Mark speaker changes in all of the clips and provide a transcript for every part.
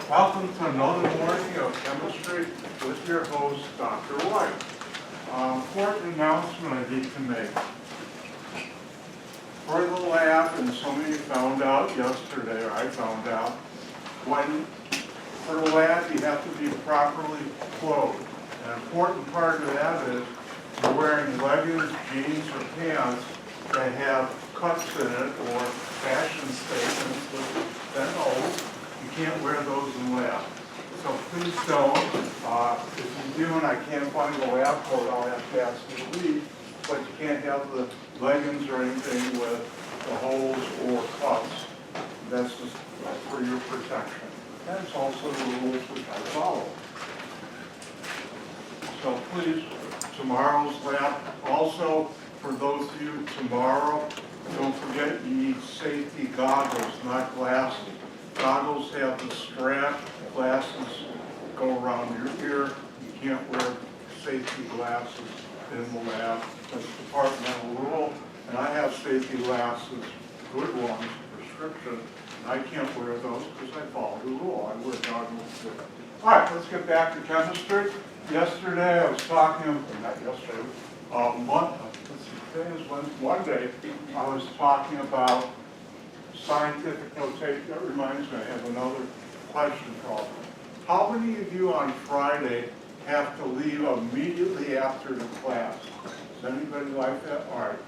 Speaker 1: Welcome to another morning of chemistry with your host, Dr. White. Important announcement I need to make. For the lab, and some of you found out yesterday, or I found out, for the lab you have to be properly clothed. An important part of that is you're wearing leggings, jeans, or pants that have cuts in it or fashion statements with then you can't wear those in lab. So please don't. If you do and I can't find the lab coat, I'll have to ask you to leave. But you can't have the leggings or anything with the holes or cuts. That's just for your protection. That's also the rules which I follow. So please, tomorrow's lab. Also, for those of you tomorrow, don't forget you need safety goggles, not glasses. Goggles have the strap, glasses go around your ear. You can't wear safety glasses in the lab. That's departmental rule. And I have safety glasses, good ones, prescription. And I can't wear those because I follow the rule. I wear goggles too. All right, let's get back to chemistry. Yesterday I was talking, not yesterday, today is Monday, I was talking about scientific notation. That reminds me, I have another question for you. How many of you on Friday have to leave immediately after the class? Is anybody like that? All right.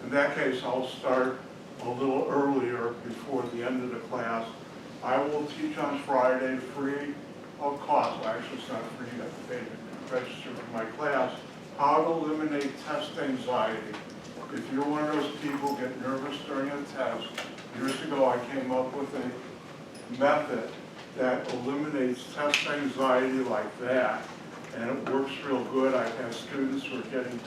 Speaker 1: In that case, I'll start a little earlier before the end of the class. I will teach on Friday free of cost. Well, actually, it's not free. You have to pay to register for my class. How to eliminate test anxiety. If you're one of those people who get nervous during a test, years ago I came up with a method that eliminates test anxiety like that, and it works real good. I've had students who are getting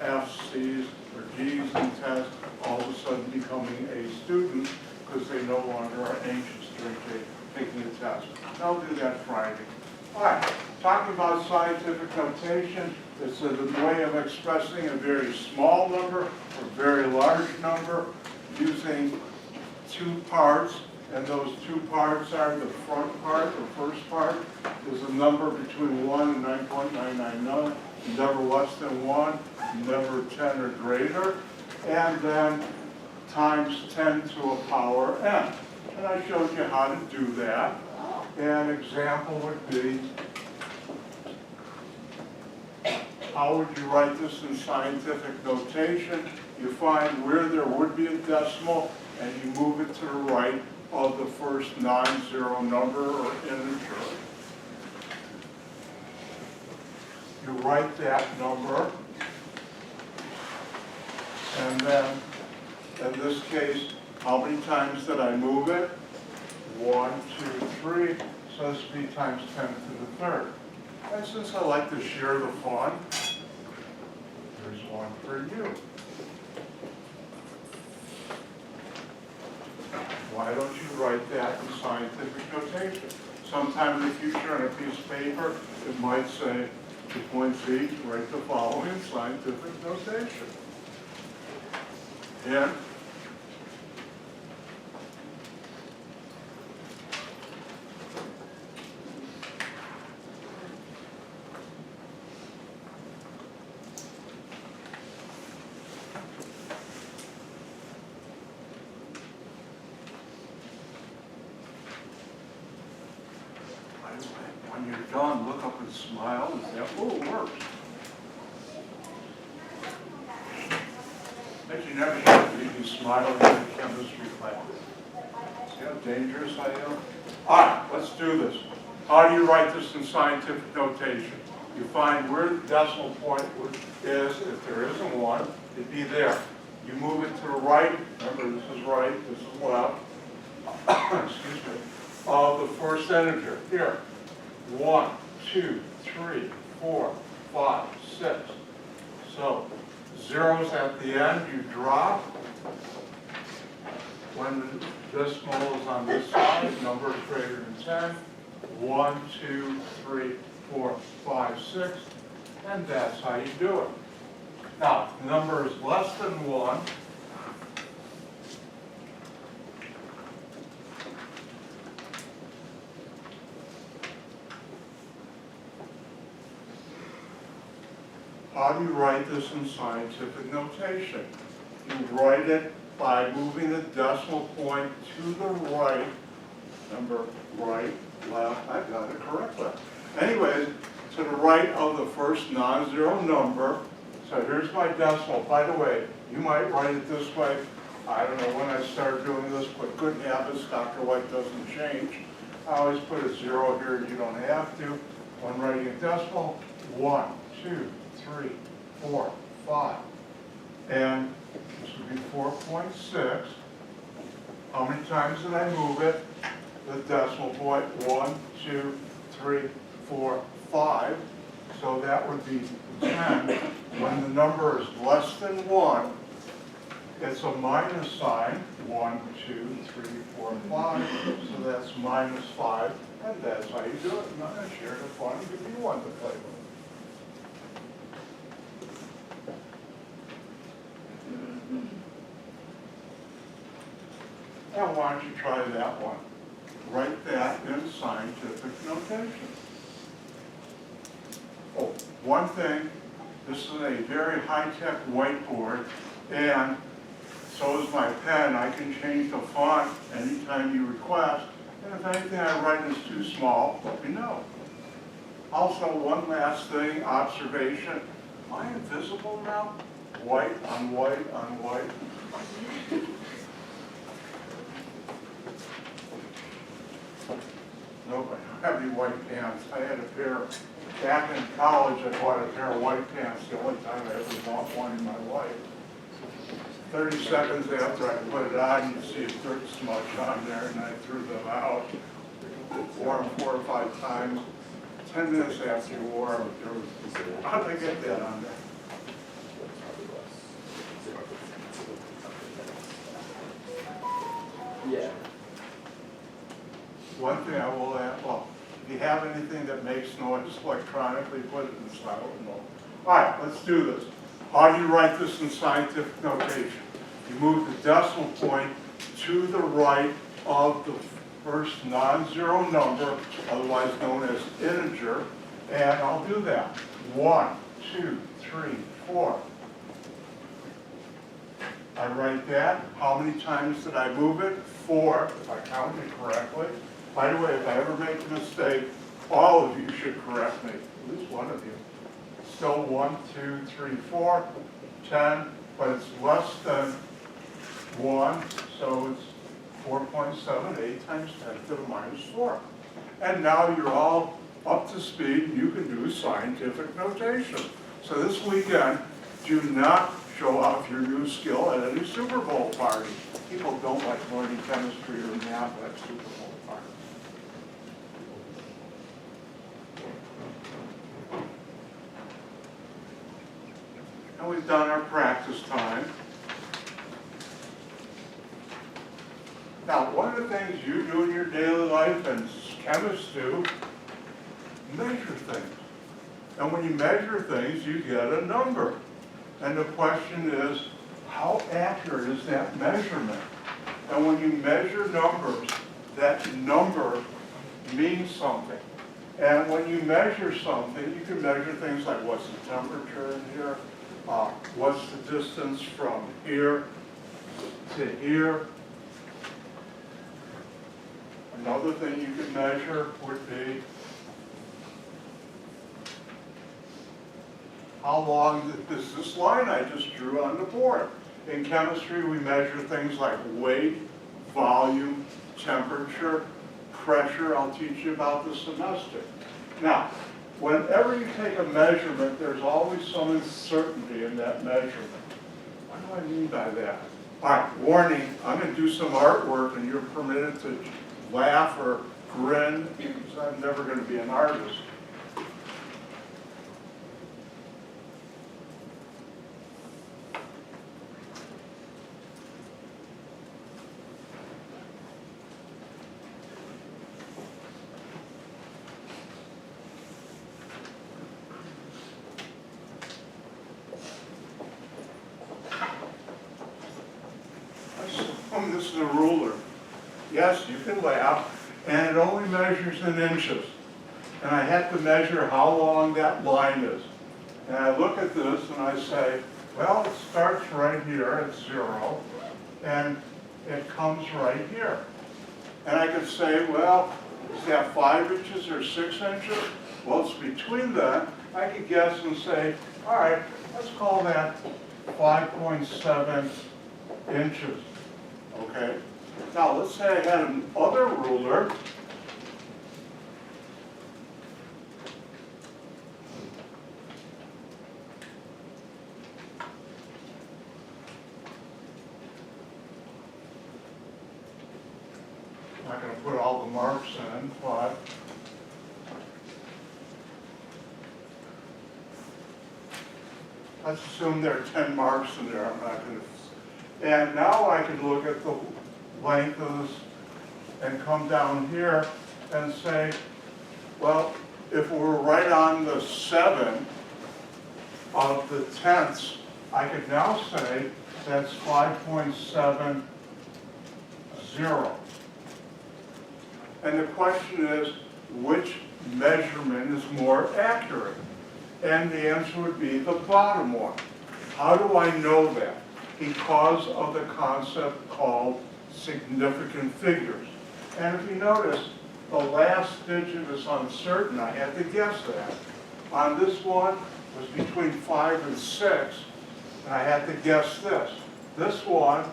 Speaker 1: F's, C's, or G's in tests, all of a sudden becoming a student because they no longer are anxious during taking the test. I'll do that Friday. All right, talking about scientific notation, it's a way of expressing a very small number or very large number using two parts, and those two parts are the front part, the first part is a number between 1 and 9.999, never less than 1, never 10 or greater, and then times 10 to a power n. And I showed you how to do that. An example would be, how would you write this in scientific notation? You find where there would be a decimal, and you move it to the right of the first non-zero number or integer. You write that number, and then, in this case, how many times did I move it? 1, 2, 3, so this would be times 10 to the third. And since I like to share the fun, here's one for you. Why don't you write that in scientific notation? Sometime in the future on a piece of paper, it might say, to points each, write the following in scientific notation. And when you're done, look up and smile and say, oh, it works. Bet you never should be smiling in a chemistry class. See how dangerous I am? All right, let's do this. How do you write this in scientific notation? You find where the decimal point is. If there isn't one, it'd be there. You move it to the right. Remember, this is right, this is left. Excuse me. Of the first integer. Here. 1, 2, 3, 4, 5, 6. So, zeros at the end, you drop. When the decimal is on this side, number is greater than 10. 1, 2, 3, 4, 5, 6. And that's how you do it. Now, the number is less than 1. how do you write this in scientific notation? You write it by moving the decimal point to the right. Remember, right, left, I got it correctly. Anyways, to the right of the first non-zero number. So here's my decimal. By the way, you might write it this way. I don't know when I started doing this, but good habits, Dr. White doesn't change. I always put a 0 here, you don't have to. When writing a decimal, 1, 2, 3, 4, 5. And this would be 4.6. How many times did I move it? The decimal point, 1, 2, 3, 4, 5. So that would be 10. When the number is less than 1, it's a minus sign, 1, 2, 3, 4, 5, so that's minus 5, and that's how you do it. And I'm going to share the fun and give you one to play with. Now why don't you try that one? Write that in scientific notation. Oh, one thing, this is a very high-tech whiteboard, and so is my pen. I can change the font anytime you request. And if anything I write is too small, let me know. Also, one last thing, observation. Am I invisible now? White on white on white. Nope, I don't have any white pants. I had a pair, back in college I bought a pair of white pants, the only time I ever bought one in my life. 30 seconds after I put it on, you see a dirt smudge on there, and I threw them out. Wore them 4 or 5 times. 10 minutes after you wore them, how did I get that on there?
Speaker 2: Yeah.
Speaker 1: One thing I will add, well, if you have anything that makes noise electronically, put it in silent mode. All right, let's do this. How do you write this in scientific notation? You move the decimal point to the right of the first non-zero number, otherwise known as integer, and I'll do that. 1, 2, 3, 4. I write that. How many times did I move it? 4, if I counted correctly. By the way, if I ever make a mistake, all of you should correct me, at least one of you. Still 1, 2, 3, 4, 10, but it's less than 1, so it's 4.78 times 10 to the minus 4. And now you're all up to speed, and you can do scientific notation. So this weekend, do not show off your new skill at any Super Bowl party. People don't like learning chemistry or math at Super Bowl parties. And we've done our practice time. Now, one of the things you do in your daily life, and chemists do, measure things. And when you measure things, you get a number. And the question is, how accurate is that measurement? And when you measure numbers, that number means something. And when you measure something, you can measure things like what's the temperature in here, what's the distance from here to here. Another thing you can measure would be how long is this line I just drew on the board. In chemistry, we measure things like weight, volume, temperature, pressure. I'll teach you about this semester. Now, whenever you take a measurement, there's always some uncertainty in that measurement. What do I mean by that? All right, warning, I'm going to do some artwork, and you're permitted to laugh or grin, because I'm never going to be an artist. This is a ruler. Yes, you can laugh, and it only measures in inches. And I had to measure how long that line is. And I look at this and I say, well, it starts right here at 0, and it comes right here. And I could say, well, is that 5 inches or 6 inches? Well, it's between that. I could guess and say, all right, let's call that 5.7 inches, okay? Now, let's say I had another ruler. I'm not going to put all the marks in, but let's assume there are 10 marks in there. I'm not going to. And now I can look at the length of this and come down here and say, well, if we're right on the 7 of the tenths, I could now say that's 5.70. And the question is, which measurement is more accurate? And the answer would be the bottom one. How do I know that? Because of the concept called significant figures. And if you notice, the last digit is uncertain. I had to guess that. On this one, it was between 5 and 6, and I had to guess this. This one,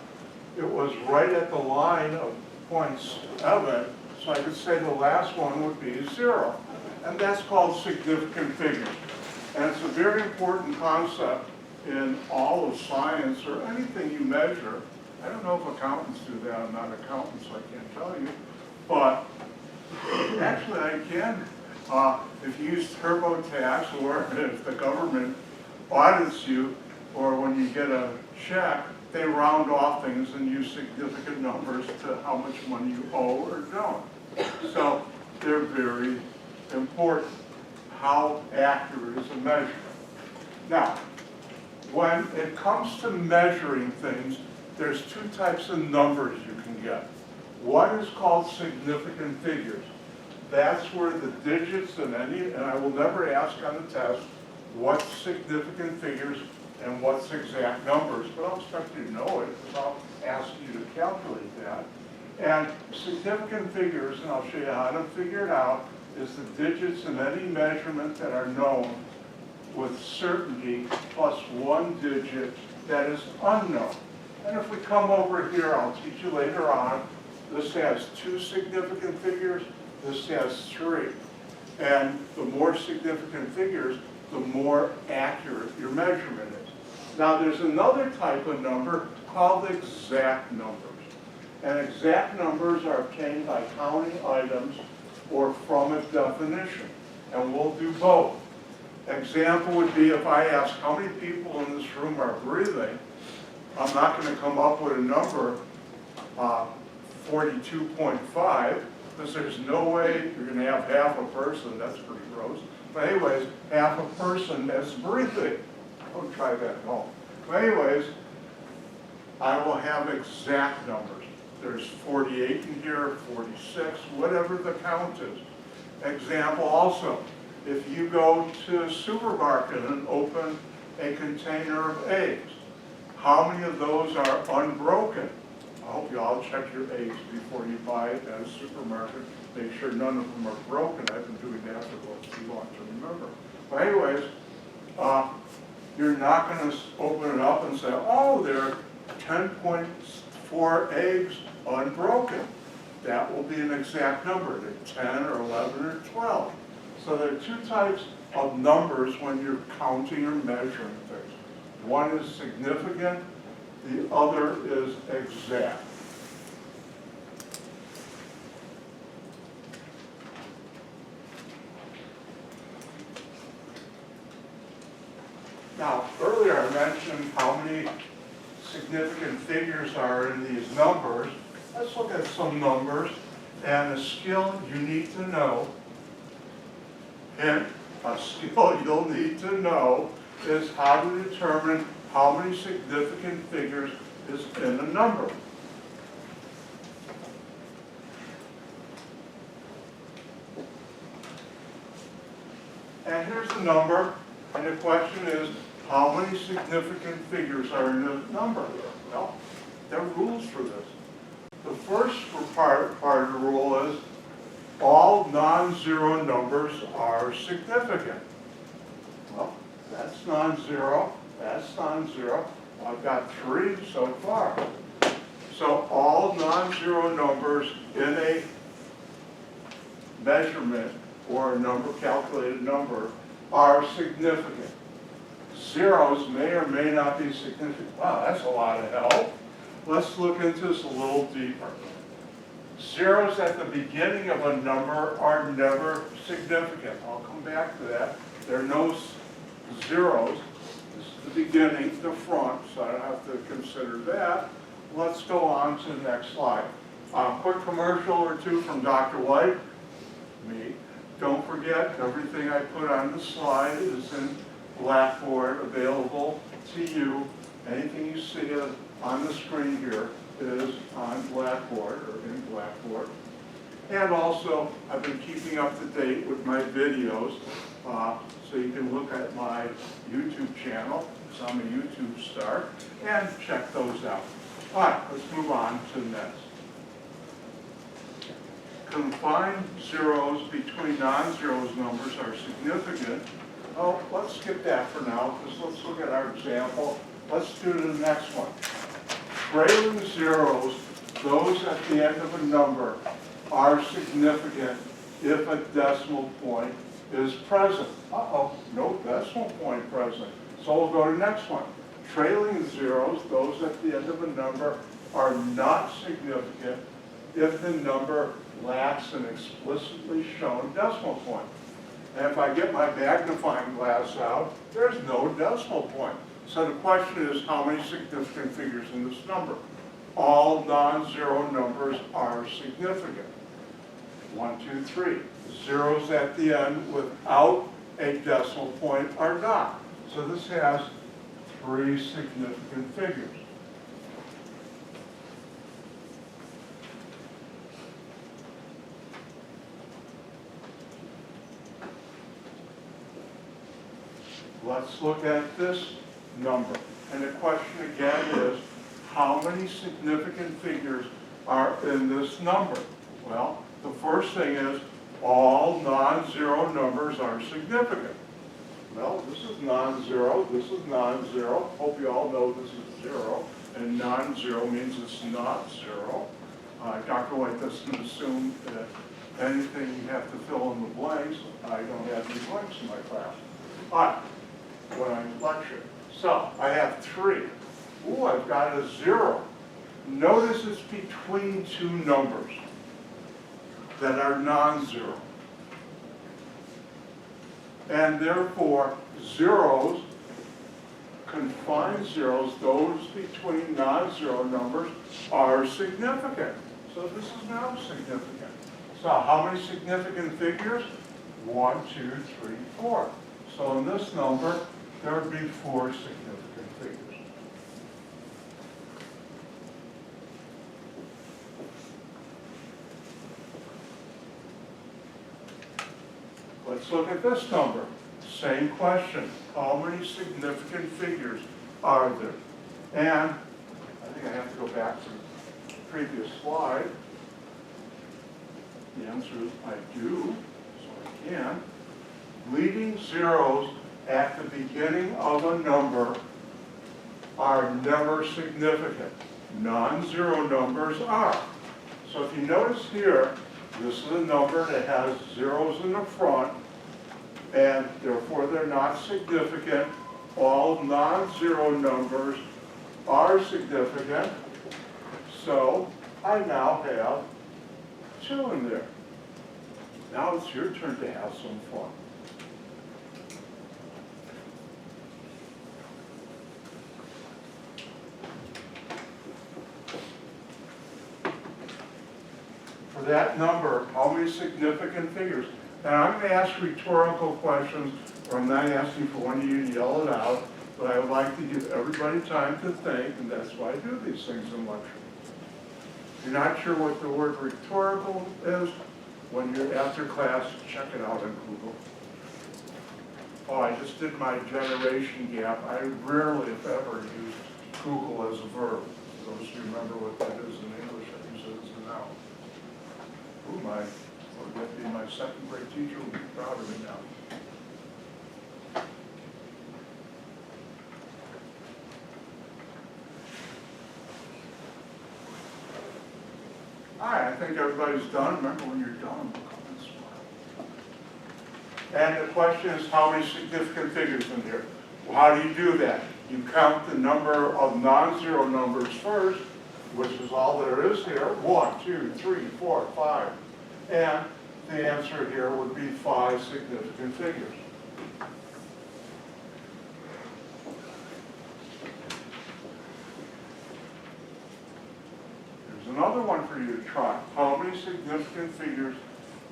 Speaker 1: it was right at the line of 0.7, so I could say the last one would be 0. And that's called significant figures. And it's a very important concept in all of science or anything you measure. I don't know if accountants do that. I'm not an accountant, so I can't tell you. But actually I can. If you use TurboTax, or if the government audits you, or when you get a check, they round off things and use significant numbers to how much money you owe or don't. So they're very important. How accurate is a measurement? Now, when it comes to measuring things, there's 2 types of numbers you can get. One is called significant figures. That's where the digits and I will never ask on the test what's significant figures and what's exact numbers, but I'll expect you to know it because I'll ask you to calculate that. And significant figures, and I'll show you how to figure it out, is the digits in any measurement that are known with certainty plus 1 digit that is unknown. And if we come over here, I'll teach you later on, this has 2 significant figures, this has 3. And the more significant figures, the more accurate your measurement is. Now there's another type of number called exact numbers. And exact numbers are obtained by counting items or from a definition. And we'll do both. Example would be if I ask how many people in this room are breathing, I'm not going to come up with a number 42.5, because there's no way you're going to have half a person. That's pretty gross. But anyways, half a person that's breathing. Don't try that at home. But anyways, I will have exact numbers. There's 48 in here, 46, whatever the count is. Example also, if you go to a supermarket and open a container of eggs, how many of those are unbroken? I hope you all check your eggs before you buy it at a supermarket. Make sure none of them are broken. I've been doing that for too long to remember. But anyways, you're not going to open it up and say, oh, there are 10.4 eggs unbroken. That will be an exact number. They're 10 or 11 or 12. So there are 2 types of numbers when you're counting or measuring things. One is significant, the other is exact. Now, earlier I mentioned how many significant figures are in these numbers. Let's look at some numbers and a skill you need to know. And a skill you'll need to know is how to determine how many significant figures is in a number. And here's the number. And the question is, how many significant figures are in a number? Well, there are rules for this. The first part of the rule is all non-zero numbers are significant. Well, that's non-zero, that's non-zero. I've got 3 so far. So all non-zero numbers in a measurement or a number, calculated number, are significant. Zeros may or may not be significant. Wow, that's a lot of help. Let's look into this a little deeper. Zeros at the beginning of a number are never significant. I'll come back to that. There are no zeros. This is the beginning, the front, so I don't have to consider that. Let's go on to the next slide. Quick commercial or two from Dr. White, me. Don't forget, everything I put on the slide is in Blackboard, available to you. Anything you see on the screen here is on Blackboard or in Blackboard. And also, I've been keeping up to date with my videos, so you can look at my YouTube channel, because I'm a YouTube star, and check those out. All right, let's move on to the next. Combined zeros between non-zeros numbers are significant. Oh, let's skip that for now, because let's look at our example. Let's do the next one. Trailing zeros, those at the end of a number, are significant if a decimal point is present. Uh-oh, no decimal point present. So we'll go to the next one. Trailing zeros, those at the end of a number, are not significant if the number lacks an explicitly shown decimal point. And if I get my magnifying glass out, there's no decimal point. So the question is, how many significant figures in this number? All non-zero numbers are significant. 1, 2, 3. Zeros at the end without a decimal point are not. So this has 3 significant figures. Let's look at this number. And the question again is, how many significant figures are in this number? Well, the first thing is, all non-zero numbers are significant. Well, this is non-zero, this is non-zero. Hope you all know this is 0. And non-zero means it's not 0. Dr. White doesn't assume that anything you have to fill in the blanks. I don't have any blanks in my class. All right. When I lecture. So I have 3. Ooh, I've got a 0. Notice it's between 2 numbers that are non-zero. And therefore, zeros, confined zeros, those between non-zero numbers, are significant. So this is now significant. So how many significant figures? 1, 2, 3, 4. So in this number, there would be 4 significant figures. Let's look at this number. Same question. How many significant figures are there? And I think I have to go back to the previous slide. The answer is I do, so I can. Leading zeros at the beginning of a number are never significant. Non-zero numbers are. So if you notice here, this is a number that has zeros in the front, and therefore they're not significant. All non-zero numbers are significant. So I now have 2 in there. Now it's your turn to have some fun. For that number, how many significant figures? Now I'm going to ask rhetorical questions, or I'm not asking for one of you to yell it out, but I would like to give everybody time to think, and that's why I do these things in lecture. If you're not sure what the word rhetorical is, when you're after class, check it out on Google. Oh, I just did my generation gap. I rarely, if ever, use Google as a verb. For those who remember what that is in English, I use it as a noun. Ooh, would be my second grade teacher would be proud of me now. All right, I think everybody's done. Remember, when you're done, come and smile. And the question is, how many significant figures in here? Well, how do you do that? You count the number of non-zero numbers first, which is all there is here. 1, 2, 3, 4, 5. And the answer here would be 5 significant figures. Another one for you to try. How many significant figures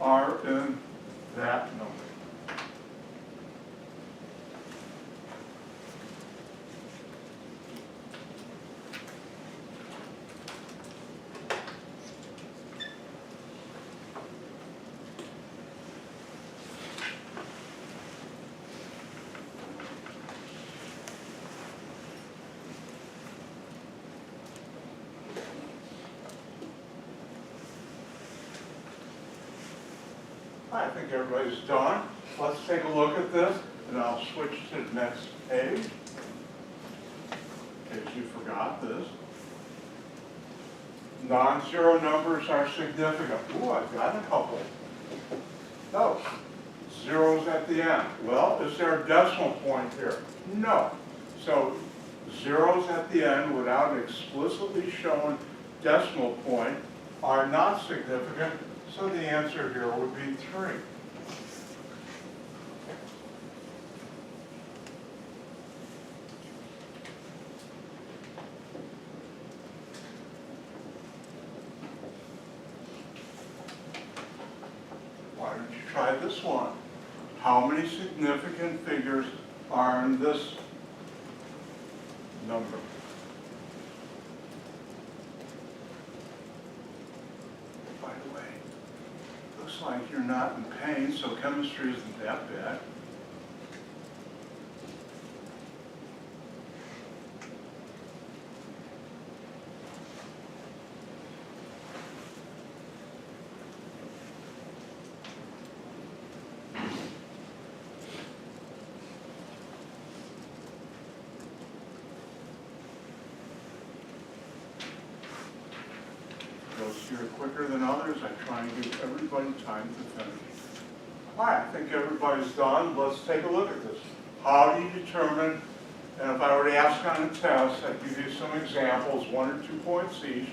Speaker 1: are in that number? I think everybody's done. Let's take a look at this, and I'll switch to the next page, in case you forgot this. Non-zero numbers are significant. Ooh, I've got a couple. No. Zeros at the end. Well, is there a decimal point here? No. So zeros at the end without an explicitly shown decimal point are not significant. So the answer here would be 3. Why don't you try this one? How many significant figures are in this number? Looks like you're not in pain, so chemistry isn't that bad. Those here are quicker than others. I try and give everybody time to finish. All right, I think everybody's done. Let's take a look at this. How do you determine, and if I were to ask on a test, I'd give you some examples, 1 or 2 points each,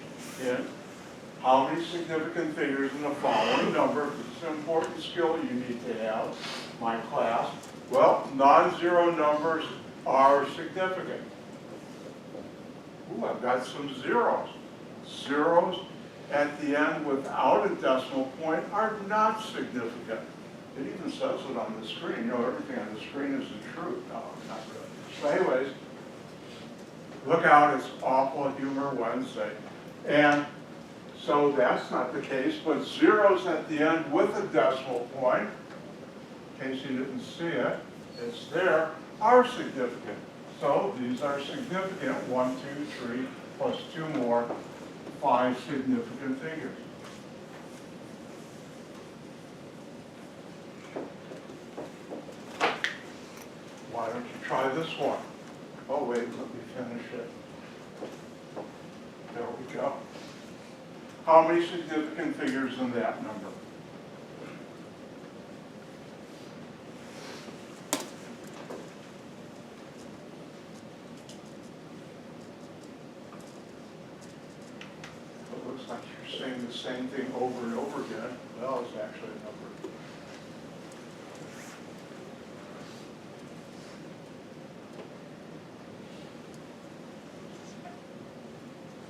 Speaker 1: in how many significant figures in the following number. This is an important skill you need to have, my class. Well, non-zero numbers are significant. Ooh, I've got some zeros. Zeros at the end without a decimal point are not significant. It even says it on the screen. You know, everything on the screen is the truth. No, not really. So anyways, look out, it's Awful Humor Wednesday. And so that's not the case, but zeros at the end with a decimal point, in case you didn't see it, it's there, are significant. So these are significant. 1, 2, 3, plus 2 more. 5 significant figures. Why don't you try this one? Oh wait, let me finish it. There we go. How many significant figures in that number? Like you're saying the same thing over and over again. Well, it's actually a number.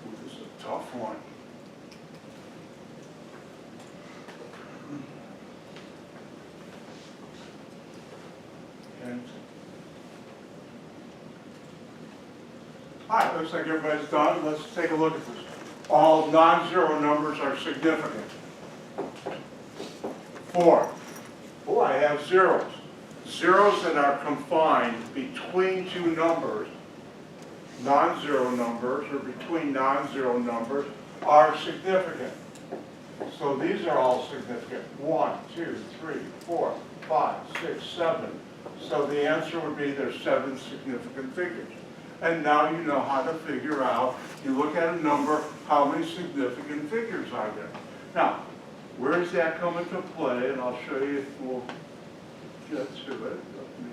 Speaker 1: Ooh, this is a tough one. And all right, looks like everybody's done. Let's take a look at this. All non-zero numbers are significant. 4. Oh, I have zeros. zeros that are confined between two numbers, non-zero numbers, or between non-zero numbers, are significant. So these are all significant. 1, 2, 3, 4, 5, 6, 7. So the answer would be there's 7 significant figures. And now you know how to figure out, you look at a number, how many significant figures are there. Now, where does that come into play? And I'll show you if we'll get to it. Let me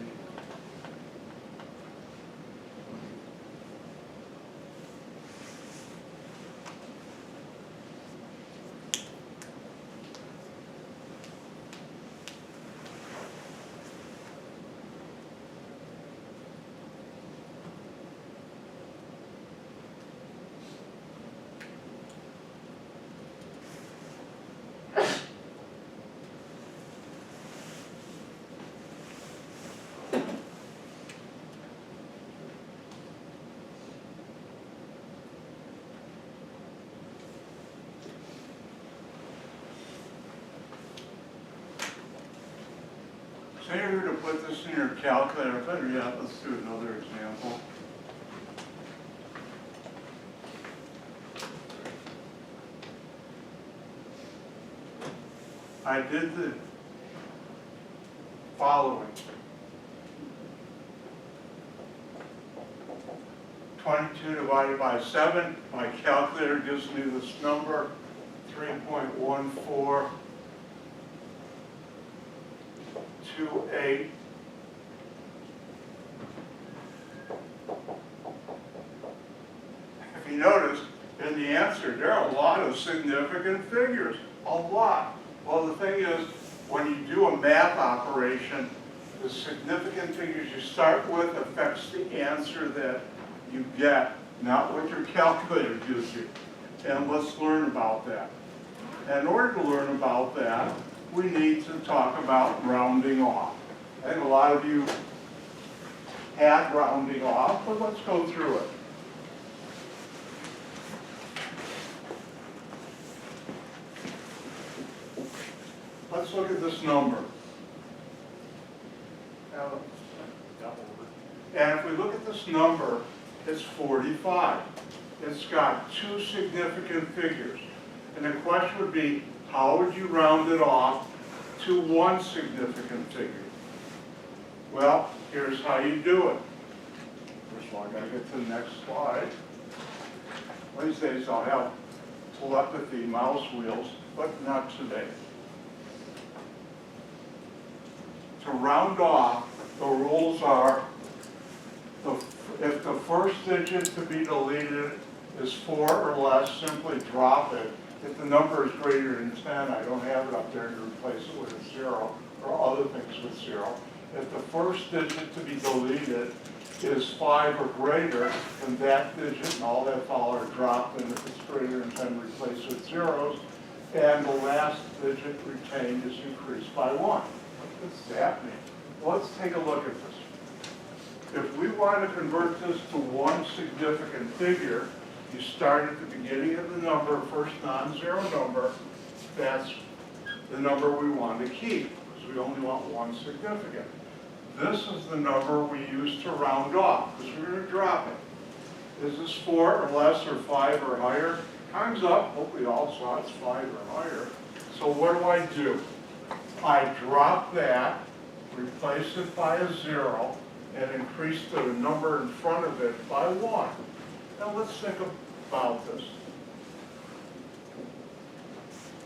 Speaker 1: So you're going to put this in your calculator. Better yet, let's do another example. I did the following. 22 divided by 7. My calculator gives me this number, 3.1428. If you notice, in the answer, there are a lot of significant figures. A lot. Well, the thing is, when you do a math operation, the significant figures you start with affects the answer that you get, not what your calculator gives you. And let's learn about that. And in order to learn about that, we need to talk about rounding off. I think a lot of you had rounding off, but let's go through it. Let's look at this number. And if we look at this number, it's 45. It's got 2 significant figures. And the question would be, how would you round it off to 1 significant figure? Well, here's how you do it. First of all, I got to get to the next slide. One of these days I'll have telepathy mouse wheels, but not today. To round off, the rules are, if the first digit to be deleted is 4 or less, simply drop it. If the number is greater than 10, I don't have it up there to replace it with a 0 or other things with 0. If the first digit to be deleted is 5 or greater, then that digit and all that follow are dropped, and if it's greater than 10, replace with zeros, and the last digit retained is increased by 1. What does that mean? Well, let's take a look at this. If we want to convert this to 1 significant figure, you start at the beginning of the number, first non-zero number. That's the number we want to keep, because we only want 1 significant. This is the number we use to round off, because we're going to drop it. Is this 4 or less, or 5 or higher? Time's up. Hope we all saw it's 5 or higher. So what do? I drop that, replace it by a 0, and increase the number in front of it by 1. Now let's think about this.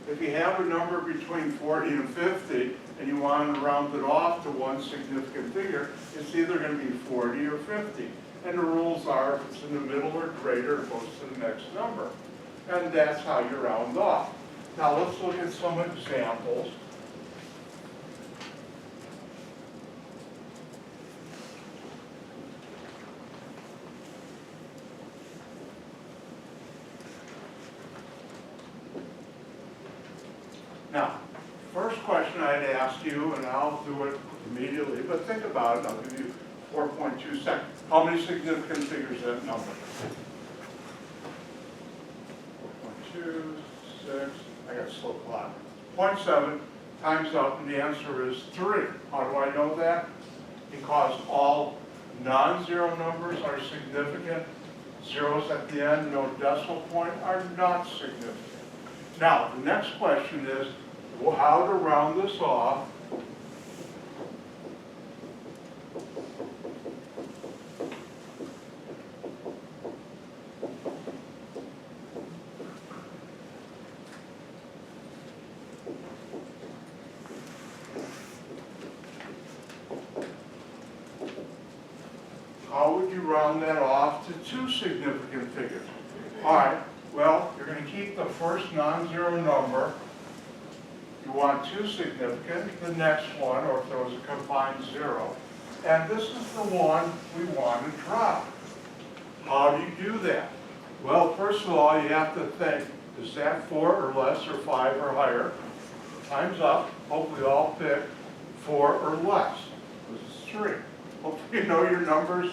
Speaker 1: If you have a number between 40 and 50, and you want to round it off to 1 significant figure, it's either going to be 40 or 50. And the rules are, if it's in the middle or greater, it goes to the next number. And that's how you round off. Now let's look at some examples. Now, first question I'd ask you, and I'll do it immediately, but think about it. I'll give you 4.2 seconds. How many significant figures is that number? 4.2, 6, I got a slow clock. 0.7, times up, and the answer is 3. How do I know that? Because all non-zero numbers are significant. Zeros at the end, no decimal point, are not significant. Now, the next question is, well, how to round this off how would you round that off to 2 significant figures? All right, well, you're going to keep the first non-zero number. You want 2 significant, the next one, or if there was a combined 0. And this is the one we want to drop. How do you do that? Well, first of all, you have to think, is that 4 or less or 5 or higher? Time's up. Hopefully all pick 4 or less. This is 3. Hopefully you know your numbers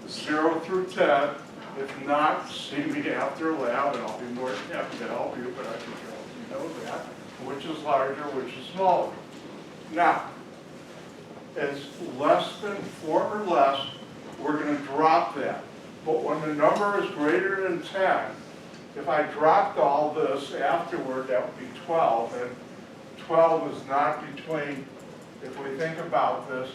Speaker 1: 0 through 10. If not, see me after lab and I'll be more than happy to help you, but I can help you know that. Which is larger, which is smaller. Now, it's less than 4 or less, we're going to drop that. But when the number is greater than 10, if I dropped all this afterward, that would be 12. And 12 is not between, if we think about this,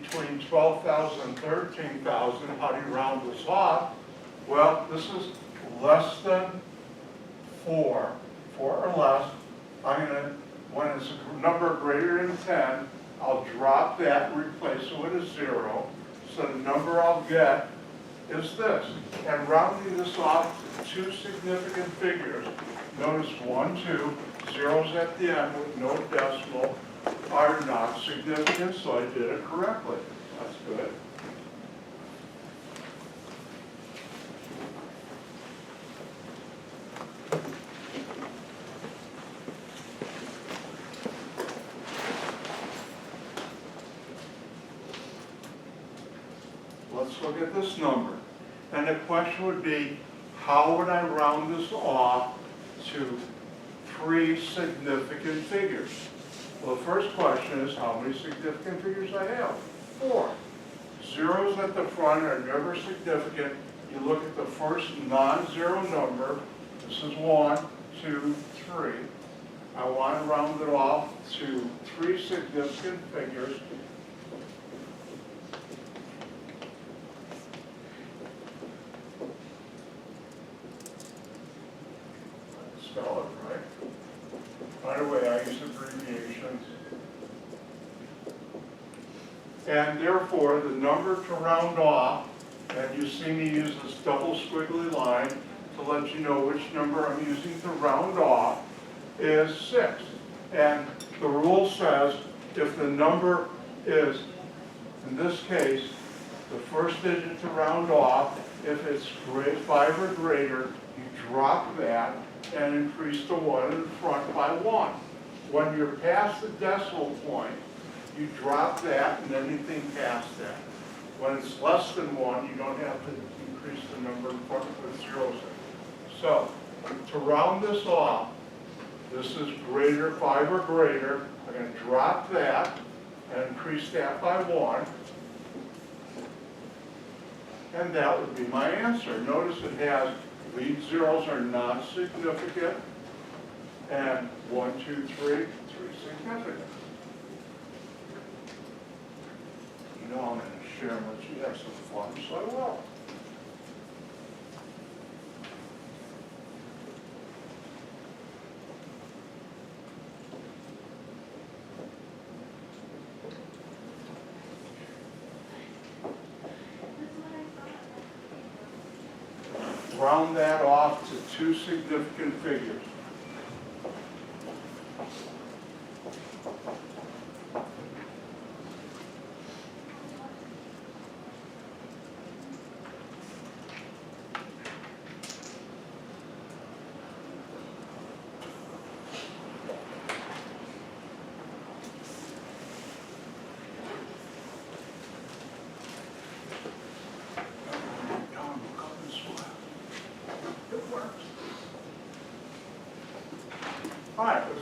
Speaker 1: between 12,000 and 13,000, how do you round this off? Well, this is less than 4 or less. I'm going to, when it's a number greater than 10, I'll drop that and replace it with a 0. So the number I'll get is this. And rounding this off to 2 significant figures, notice 1, 2, zeros at the end with no decimal are not significant, so I did it correctly. That's good. Let's look at this number. And the question would be, how would I round this off to 3 significant figures? Well, the first question is how many significant figures I have? 4. Zeros at the front are never significant. You look at the first non-zero number. This is 1, 2, 3. I want to round it off to 3 significant figures. Spell it right. By the way, I use abbreviations. And therefore, the number to round off, and you see me use this double squiggly line to let you know which number I'm using to round off, is 6. And the rule says if the number is, in this case, the first digit to round off, if it's 5 or greater, you drop that and increase the 1 in front by 1. When you're past the decimal point, you drop that and anything past that. When it's less than 1, you don't have to increase the number in front with zeros in. So, to round this off, this is greater, 5 or greater. I'm going to drop that and increase that by 1. And that would be my answer. Notice it has lead zeros are not significant, and 1, 2, 3 significant. You know I'm going to share and let you have some fun, so I will. Round that off to 2 significant figures.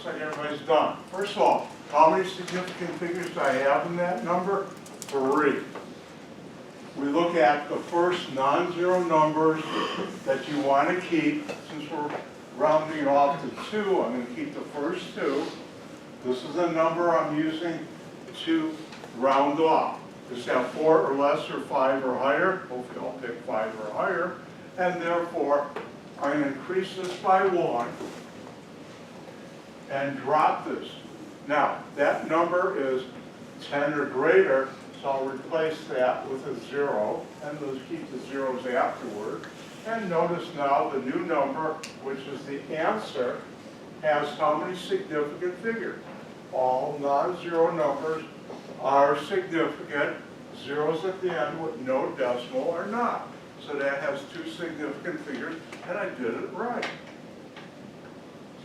Speaker 1: looks like everybody's done. First of all, how many significant figures do I have in that number? 3. We look at the first non-zero numbers that you want to keep. Since we're rounding off to 2, I'm going to keep the first 2. This is a number I'm using to round off. Just have 4 or less or 5 or higher. Hopefully I'll pick 5 or higher. And therefore, I'm going to increase this by 1 and drop this. Now, that number is 10 or greater, so I'll replace that with a 0, and those keep the zeros afterward. And notice now the new number, which is the answer, has how many significant figures? All non-zero numbers are significant. Zeros at the end with no decimal are not. So that has 2 significant figures, and I did it right.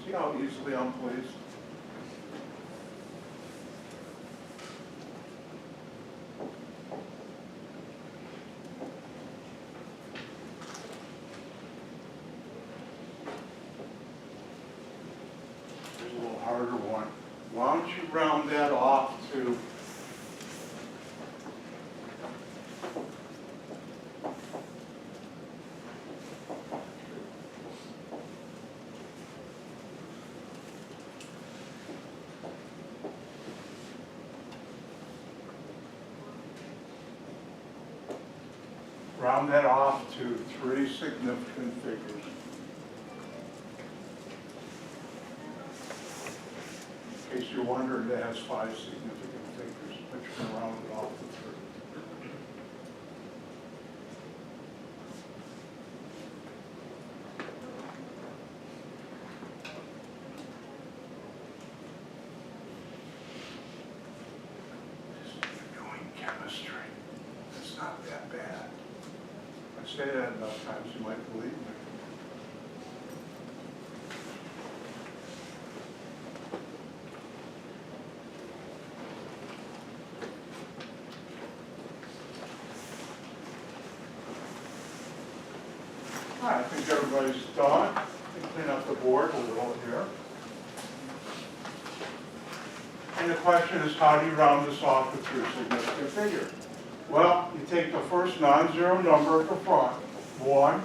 Speaker 1: See how easily I'm pleased? Here's a little harder one. Why don't you round that off to round that off to 3 significant figures. In case you're wondering, that has 5 significant figures, but you can round it off to 3. You're doing chemistry. It's not that bad. I say that enough times, you might believe me. All right, I think everybody's done. Let me clean up the board a little here. And the question is, how do you round this off to 3 significant figures? Well, you take the first non-zero number at the front, 1,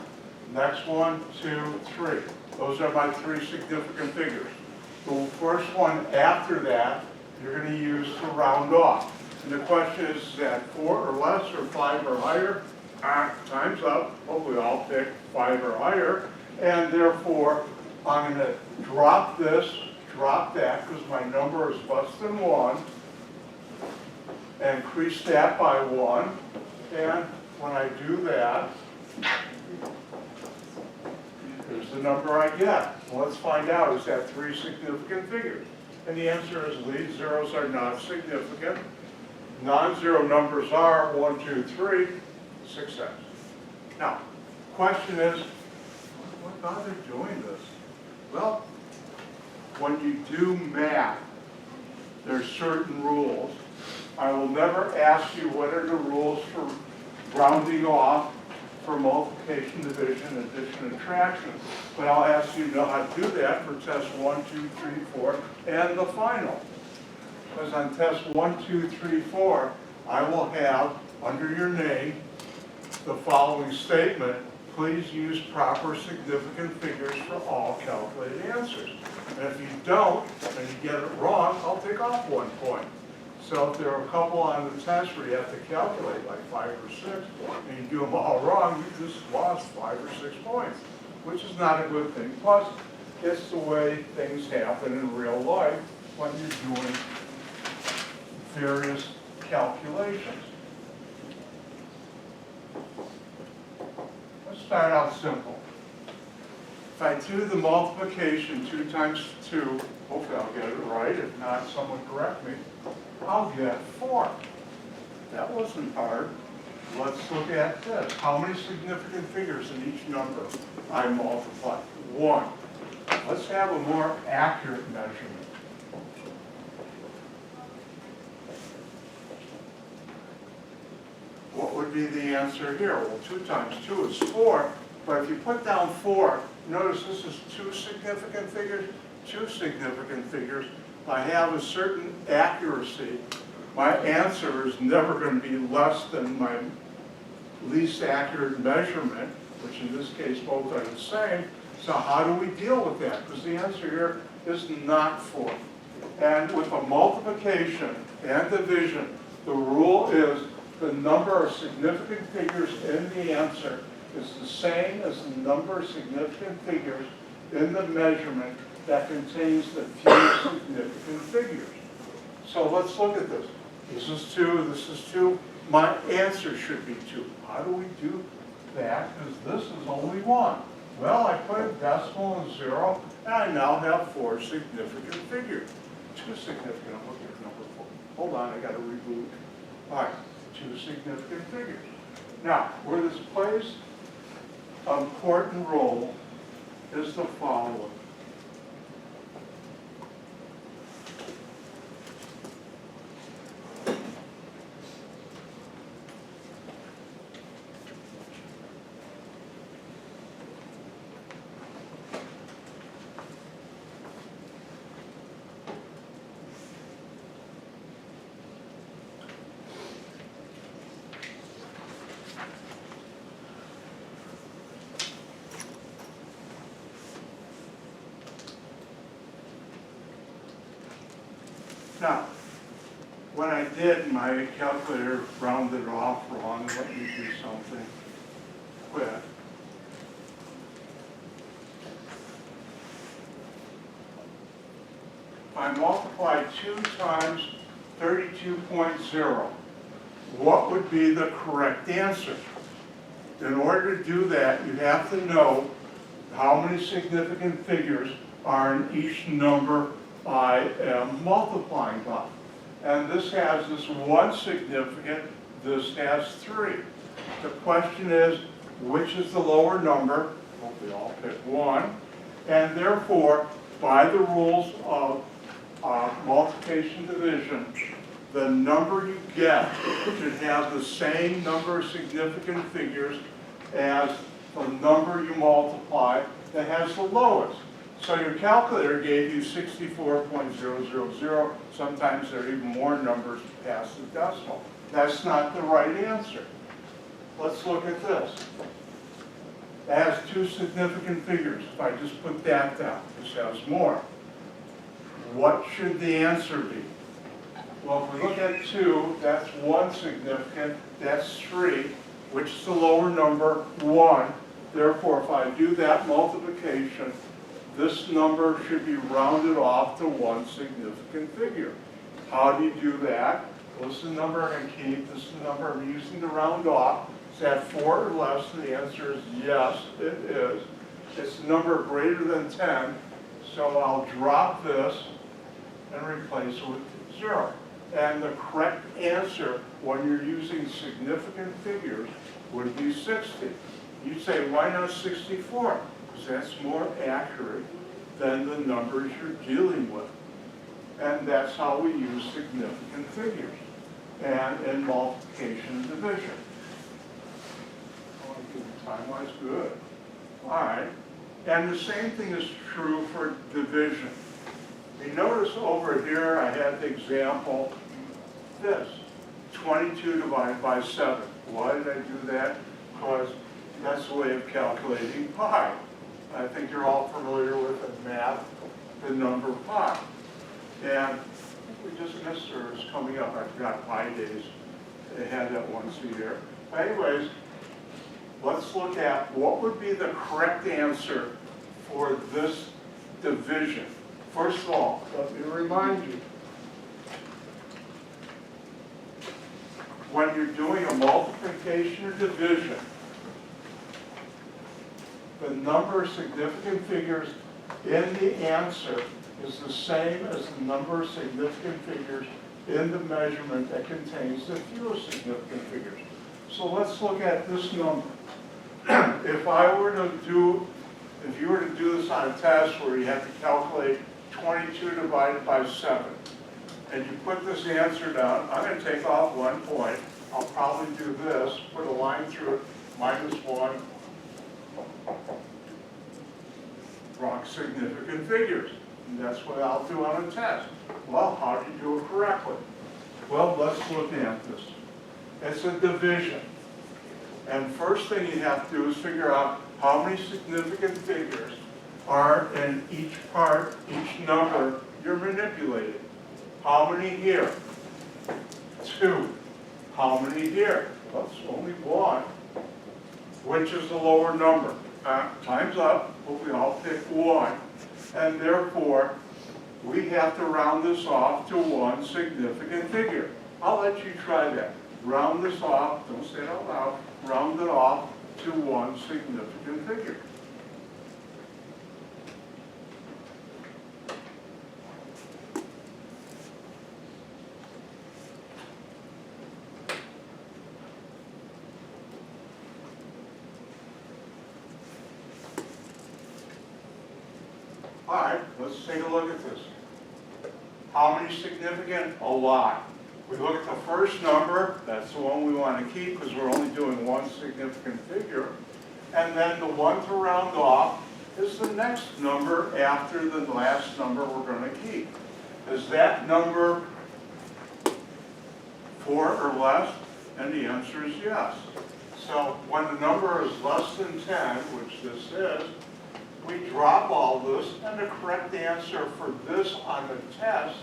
Speaker 1: next one, 2, 3. Those are my 3 significant figures. The first one after that, you're going to use to round off. And the question is that 4 or less or 5 or higher? Time's up. Hopefully I'll pick 5 or higher. And therefore, I'm going to drop this, drop that, because my number is less than 1. And increase that by 1, and when I do that, here's the number I get. Well, let's find out, is that 3 significant figures? And the answer is lead zeros are not significant. Non-zero numbers are 1, 2, 3, 6 cents. Now, question is, what bother doing this? Well, when you do math, there's certain rules. I will never ask you what are the rules for rounding off for multiplication, division, addition, and subtraction. But I'll ask you to know how to do that for tests 1, 2, 3, 4, and the final. Because on test 1, 2, 3, 4, I will have, under your name, the following statement: please use proper significant figures for all calculated answers. And if you don't, and you get it wrong, I'll take off 1 point. So if there are a couple on the test where you have to calculate like 5 or 6, and you do them all wrong, you just lost 5 or 6 points, which is not a good thing. Plus, it's the way things happen in real life when you're doing various calculations. Let's start out simple. If I do the multiplication 2 times 2, hopefully I'll get it right. If not, someone correct me. I'll get 4. That wasn't hard. Let's look at this. How many significant figures in each number I multiply? 1. Let's have a more accurate measurement. What would be the answer here? Well, 2 times 2 is 4, but if you put down 4, notice this is 2 significant figures. two significant figures, I have a certain accuracy. My answer is never going to be less than my least accurate measurement, which in this case both are the same. So how do we deal with that? Because the answer here is not 4. And with a multiplication and division, the rule is the number of significant figures in the answer is the same as the number of significant figures in the measurement that contains the few significant figures. So let's look at this. This is 2, this is 2. My answer should be 2. How do we do that? Because this is only 1. Well, I put a decimal and 0, and I now have 4 significant figures. 2 significant, I'm looking at number 4. Hold on, I got to reboot. All right, 2 significant figures. Now, where this plays an important role is the following. Now, what I did, my calculator rounded off wrong. Let me do something quick. If I multiply 2 times 32.0, what would be the correct answer? In order to do that, you have to know how many significant figures are in each number I am multiplying by. And this has this 1 significant, this has 3. The question is, which is the lower number? Hopefully I'll pick 1. And therefore, by the rules of multiplication division, the number you get should have the same number of significant figures as the number you multiply that has the lowest. So your calculator gave you 64.000. Sometimes there are even more numbers past the decimal. That's not the right answer. Let's look at this. It has 2 significant figures. If I just put that down, this has more. What should the answer be? Well, if we look at 2, that's 1 significant, that's 3, which is the lower number, 1. Therefore, if I do that multiplication, this number should be rounded off to 1 significant figure. How do you do that? Well, this is the number I'm going to keep. This is the number I'm using to round off. Is that 4 or less? And the answer is yes, it is. It's a number greater than 10. So I'll drop this and replace it with 0. And the correct answer when you're using significant figures would be 60. You say, why not 64? Because that's more accurate than the numbers you're dealing with. And that's how we use significant figures and in multiplication and division. Time-wise, good. All right. And the same thing is true for division. You notice over here I had the example, this, 22 divided by 7. Why did I do that? Because that's the way of calculating pi. I think you're all familiar with the math, the number pi. And we just missed her, it's coming up. I forgot Pi Days. They had that once a year. Anyways, let's look at what would be the correct answer for this division. First of all, let me remind you, when you're doing a multiplication or division, the number of significant figures in the answer is the same as the number of significant figures in the measurement that contains the fewest significant figures. So let's look at this number. If you were to do this on a test where you had to calculate 22 divided by 7, and you put this answer down, I'm going to take off 1 point. I'll probably do this, put a line through it, -1. Wrong significant figures. And that's what I'll do on a test. Well, how do you do it correctly? Well, let's look at this. It's a division. And first thing you have to do is figure out how many significant figures are in each part, each number you're manipulating. How many here? 2. How many here? Well, it's only 1. Which is the lower number? Time's up, but we all pick 1. And therefore, we have to round this off to 1 significant figure. I'll let you try that. Round this off, don't say it out loud, round it off to 1 significant figure. All right, let's take a look at this. How many significant? A lot. We look at the first number, that's the one we want to keep because we're only doing 1 significant figure. And then the one to round off is the next number after the last number we're going to keep. Is that number 4 or less? And the answer is yes. So when the number is less than 10, which this is, we drop all this, and the correct answer for this on the test,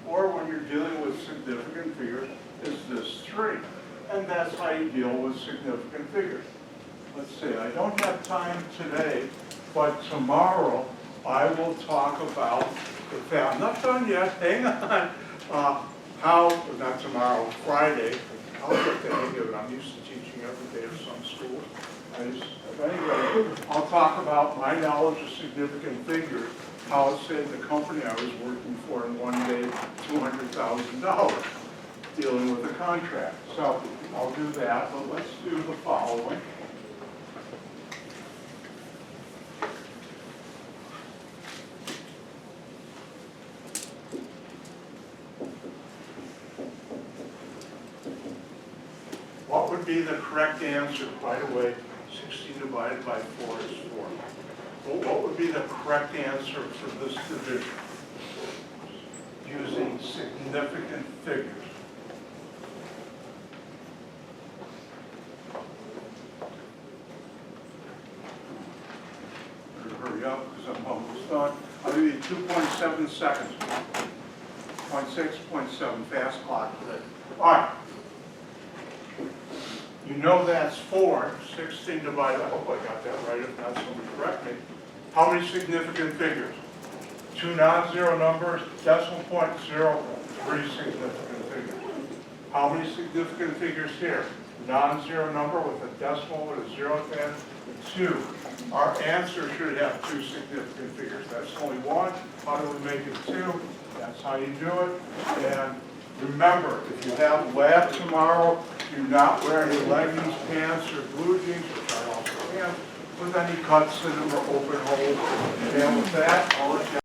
Speaker 1: or when you're dealing with significant figures, is this 3. And that's how you deal with significant figures. Let's see, I don't have time today, but tomorrow I will talk about, I'm not done yet, hang on, not tomorrow, Friday, I'll get the hang of it, I'm used to teaching every day at some schools. Anyway, I'll talk about my knowledge of significant figures, how it saved the company I was working for in one day $200,000 dealing with a contract. So I'll do that, but let's do the following. What would be the correct answer? By the way, 16 divided by 4 is 4. Well, what would be the correct answer for this division? Using significant figures. Better hurry up because I'm almost done. I'll give you 2.7 seconds. 0.6, 0.7, fast clock today. All right. You know that's 4, 16 divided, I hope I got that right, if not, somebody correct me. How many significant figures? 2 non-zero numbers, decimal point, 0, 3 significant figures. How many significant figures here? Non-zero number with a decimal with a 0 at the end, 2. Our answer should have 2 significant figures. That's only 1. How do we make it 2? That's how you do it. And remember, if you have lab tomorrow, do not wear any leggings, pants, or blue jeans, which I also am, with any cuts in them or open holes. And with that, I'll let you